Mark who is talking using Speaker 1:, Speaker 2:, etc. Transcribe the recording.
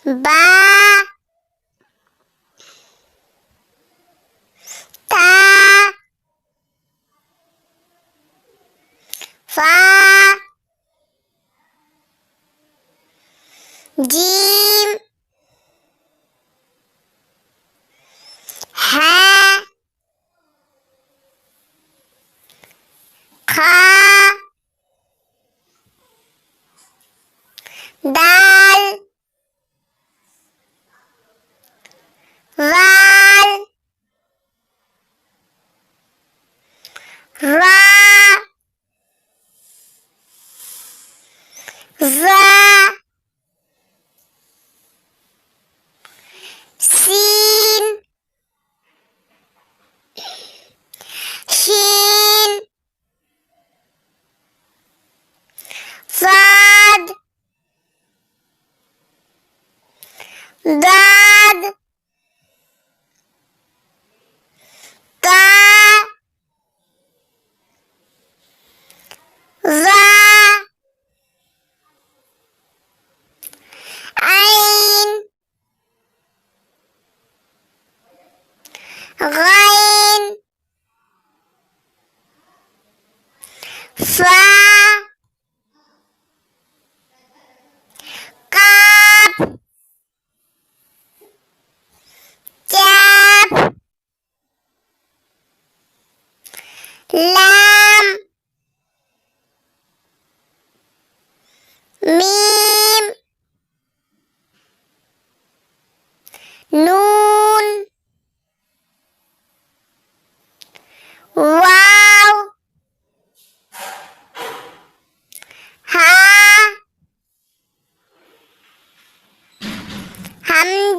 Speaker 1: با تا فا جیم ہے خا دال وال را زا سین شین صاد داد تا ذا عین غین فا قاف کاف لام میم نون واو ہا حمزہ